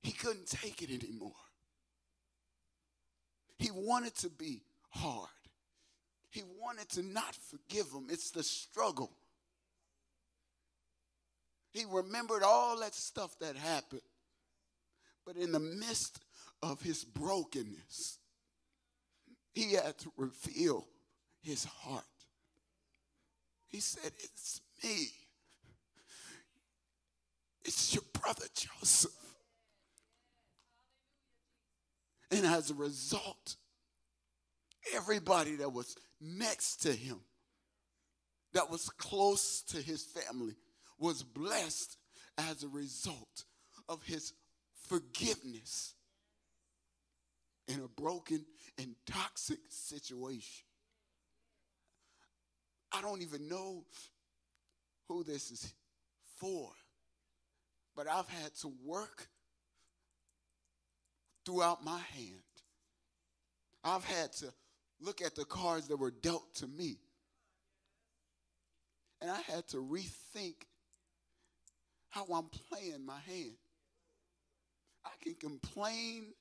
he couldn't take it anymore. He wanted to be hard. He wanted to not forgive him. It's the struggle. He remembered all that stuff that happened. But in the midst of his brokenness, he had to reveal his heart. He said, it's me. It's your brother Joseph. And as a result, everybody that was next to him, that was close to his family, was blessed as a result of his forgiveness in a broken and toxic situation. I don't even know who this is for, but I've had to work throughout my hand. I've had to look at the cards that were dealt to me, and I had to rethink how I'm playing my hand. I can complain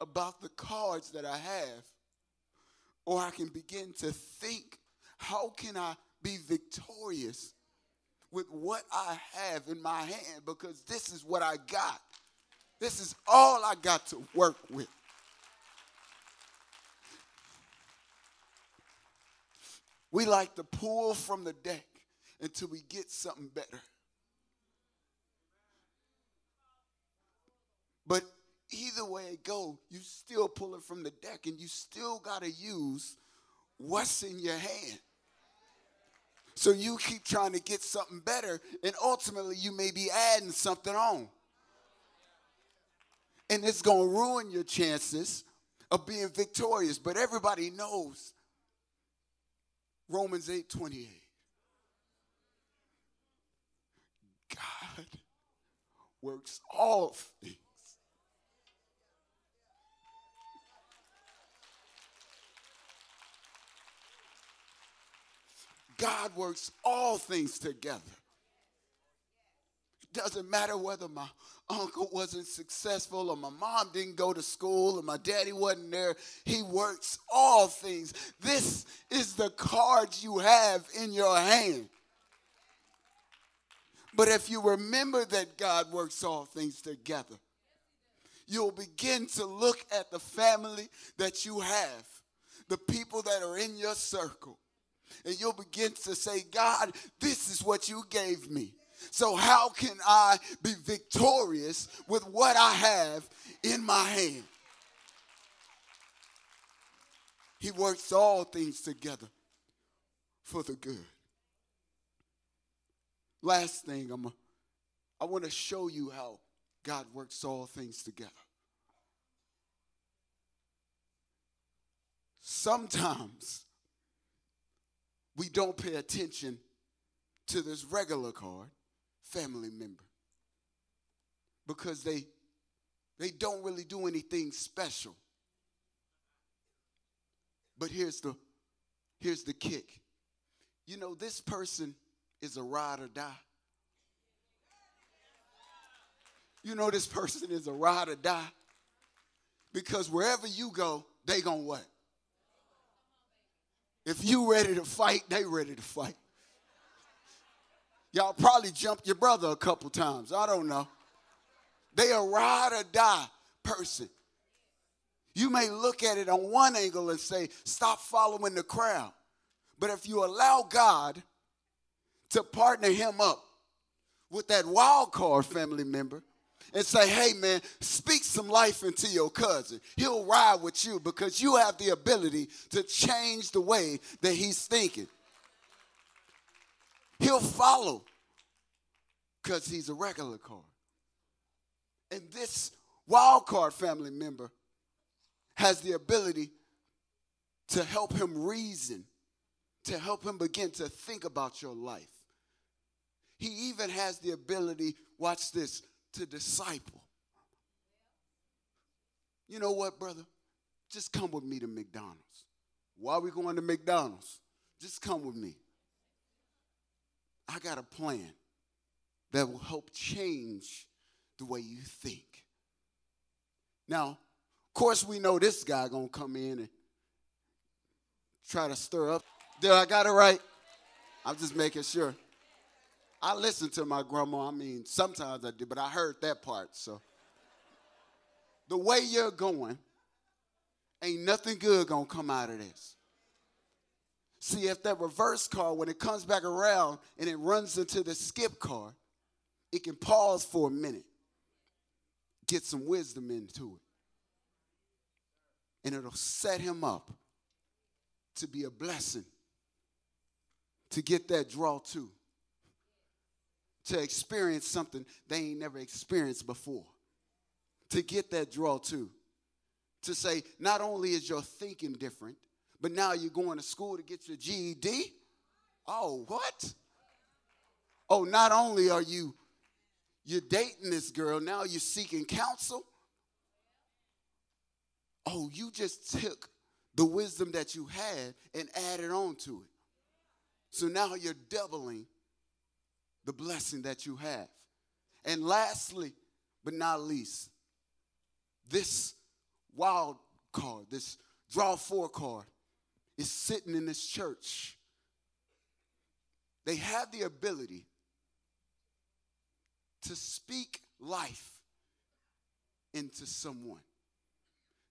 about the cards that I have, or I can begin to think, how can I be victorious with what I have in my hand? Because this is what I got. This is all I got to work with. We like to pull from the deck until we get something better. But either way it go, you still pull it from the deck, and you still got to use what's in your hand. So you keep trying to get something better, and ultimately you may be adding something on. And it's going to ruin your chances of being victorious. But everybody knows Romans 8:28. God works all things. God works all things together. It doesn't matter whether my uncle wasn't successful or my mom didn't go to school or my daddy wasn't there. He works all things. This is the cards you have in your hand. But if you remember that God works all things together, you'll begin to look at the family that you have, the people that are in your circle, and you'll begin to say, God, this is what you gave me. So how can I be victorious with what I have in my hand? He works all things together for the good. Last thing, I want to show you how God works all things together. Sometimes we don't pay attention to this regular card, family member, because they don't really do anything special. But here's the kick. You know, this person is a ride or die. You know this person is a ride or die because wherever you go, they gonna what? If you ready to fight, they ready to fight. Y'all probably jumped your brother a couple times. I don't know. They a ride or die person. You may look at it on one angle and say, stop following the crowd. But if you allow God to partner him up with that wild card family member and say, hey, man, speak some life into your cousin. He'll ride with you because you have the ability to change the way that he's thinking. He'll follow because he's a regular card. And this wild card family member has the ability to help him reason, to help him begin to think about your life. He even has the ability, watch this, to disciple. You know what, brother? Just come with me to McDonald's. Why are we going to McDonald's? Just come with me. I got a plan that will help change the way you think. Now, of course, we know this guy going to come in and try to stir up. Did I got it right? I'm just making sure. I listened to my grandma. I mean, sometimes I did, but I heard that part. So the way you're going, ain't nothing good going to come out of this. See, if that reverse card, when it comes back around and it runs into the skip card, it can pause for a minute, get some wisdom into it. And it'll set him up to be a blessing, to get that draw too, to experience something they ain't never experienced before, to get that draw too, to say not only is your thinking different, but now you're going to school to get your GED. Oh, what? Oh, not only are you're dating this girl, now you're seeking counsel. Oh, you just took the wisdom that you had and added on to it. So now you're doubling the blessing that you have. And lastly, but not least, this wild card, this draw four card, is sitting in this church. They have the ability to speak life into someone.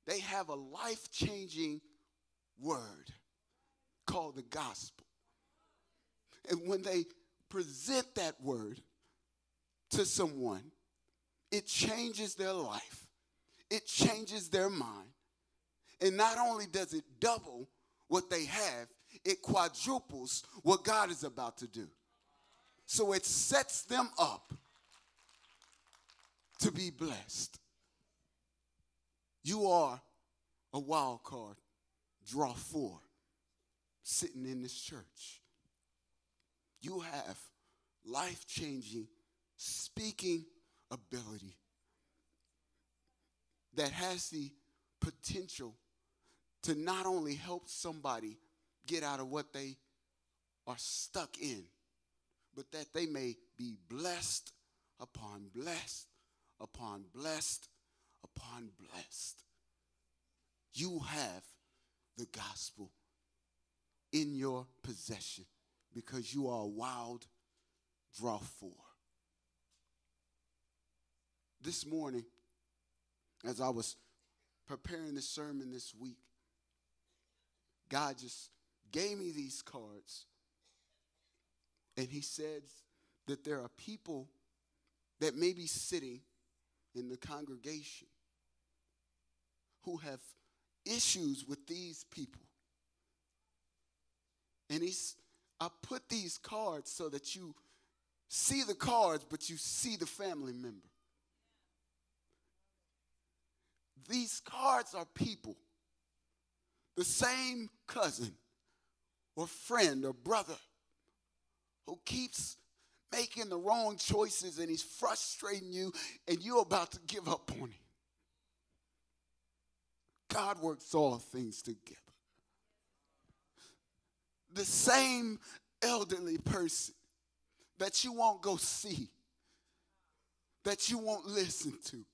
They have a life-changing word called the gospel. And when they present that word to someone, it changes their life. It changes their mind. And not only does it double what they have, it quadruples what God is about to do. So it sets them up to be blessed. You are a wild card, draw four, sitting in this church. You have life-changing speaking ability that has the potential to not only help somebody get out of what they are stuck in, but that they may be blessed upon blessed upon blessed upon blessed. You have the gospel in your possession because you are a wild draw four. This morning, as I was preparing this sermon this week, God just gave me these cards, and he said that there are people that may be sitting in the congregation who have issues with these people. And I put these cards so that you see the cards, but you see the family member. These cards are people, the same cousin or friend or brother who keeps making the wrong choices and he's frustrating you and you're about to give up on him. God works all things together. The same elderly person that you won't go see, that you won't listen to,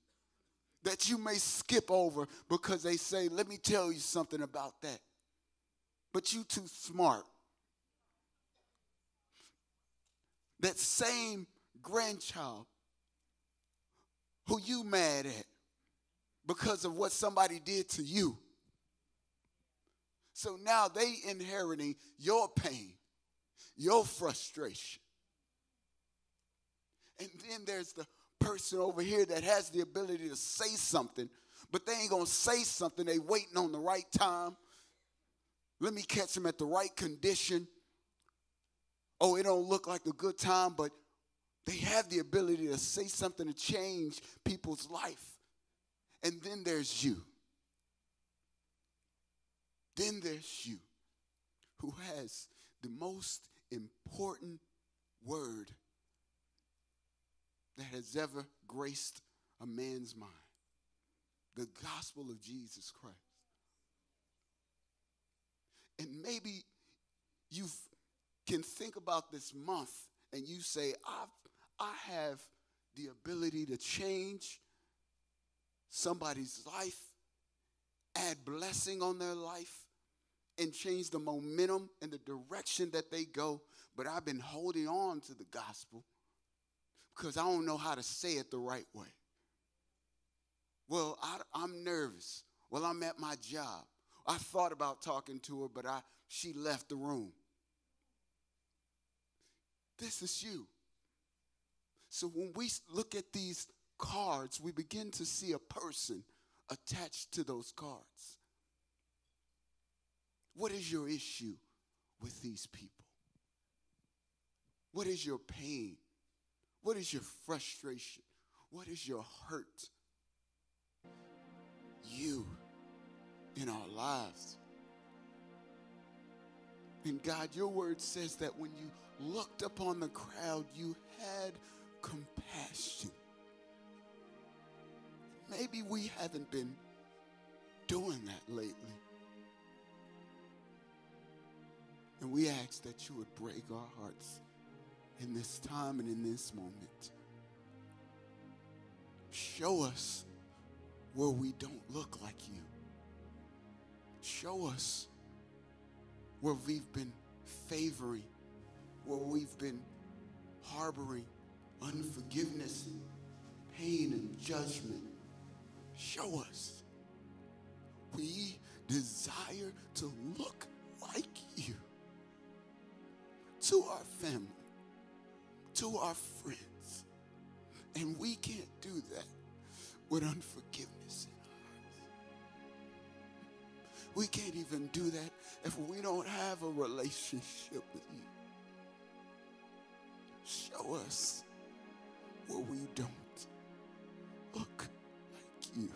that you may skip over because they say, let me tell you something about that. But you too smart. That same grandchild who you mad at because of what somebody did to you. So now they inheriting your pain, your frustration. And then there's the person over here that has the ability to say something, but they ain't going to say something. They waiting on the right time. Let me catch them at the right condition. Oh, it don't look like a good time, but they have the ability to say something to change people's life. And then there's you. Then there's you who has the most important word that has ever graced a man's mind. The gospel of Jesus Christ. And maybe you can think about this month and you say, I have the ability to change somebody's life, add blessing on their life, and change the momentum and the direction that they go. But I've been holding on to the gospel because I don't know how to say it the right way. Well, I'm nervous. Well, I'm at my job. I thought about talking to her, but she left the room. This is you. So when we look at these cards, we begin to see a person attached to those cards. What is your issue with these people? What is your pain? What is your frustration? What is your hurt? You in our lives. And God, your word says that when you looked upon the crowd, you had compassion. Maybe we haven't been doing that lately. And we ask that you would break our hearts in this time and in this moment. Show us where we don't look like you. Show us where we've been favoring, where we've been harboring unforgiveness, pain, and judgment. Show us. We desire to look like you to our family, to our friends. And we can't do that with unforgiveness in our hearts. We can't even do that if we don't have a relationship with you. Show us where we don't look like you.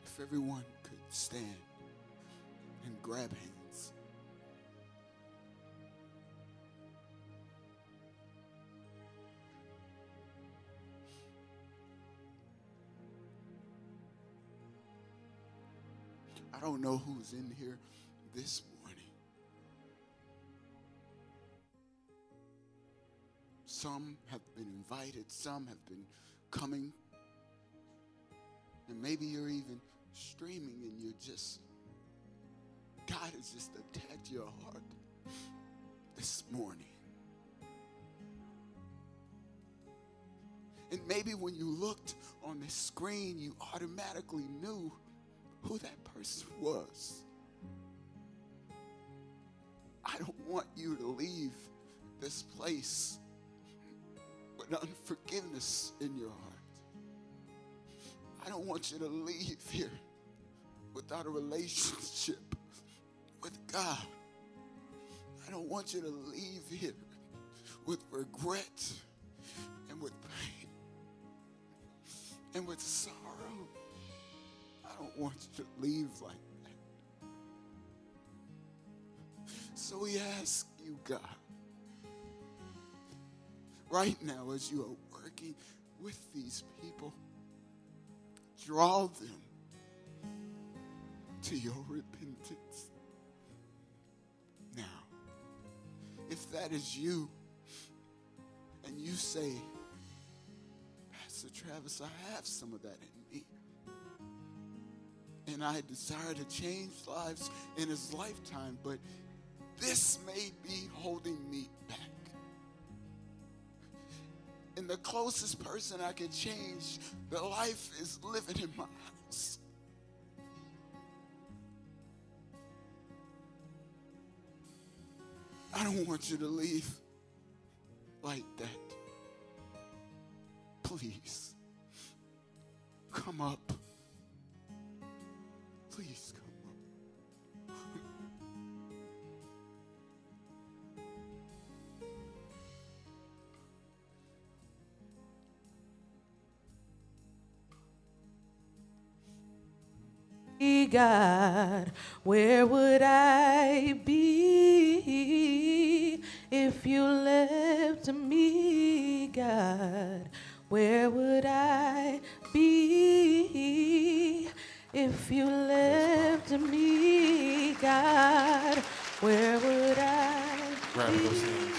If everyone could stand and grab hands. I don't know who's in here this morning. Some have been invited, some have been coming. And maybe you're even streaming and you're just, God has just attacked your heart this morning. And maybe when you looked on the screen, you automatically knew who that person was. I don't want you to leave this place with unforgiveness in your heart. I don't want you to leave here without a relationship with God. I don't want you to leave here with regret and with pain and with sorrow. I don't want you to leave like that. So we ask you, God, right now as you are working with these people, draw them to your repentance. Now, if that is you, and you say, Pastor Travis, I have some of that in me, and I desire to change lives in his lifetime, but this may be holding me back. And the closest person I can change the life is living in my house. I don't want you to leave like that. Please, come up. Please come up. God, where would I be if you left me, God? Where would I be If you left me, God, where would I Grab be? those hands.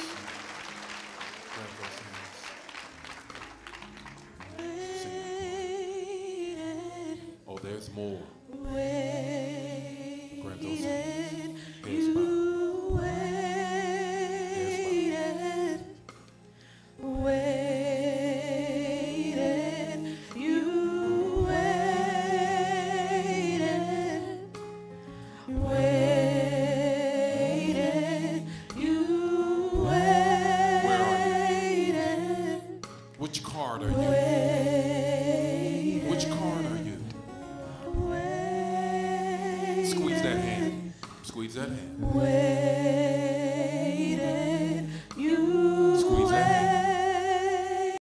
Grab those hands. Waited, Oh, there's more. waited, Grab those hands. Heads you bowed. waited, waited, you waited, waited, you waited. Which card are you? Which card are you? Squeeze that hand. Squeeze that hand.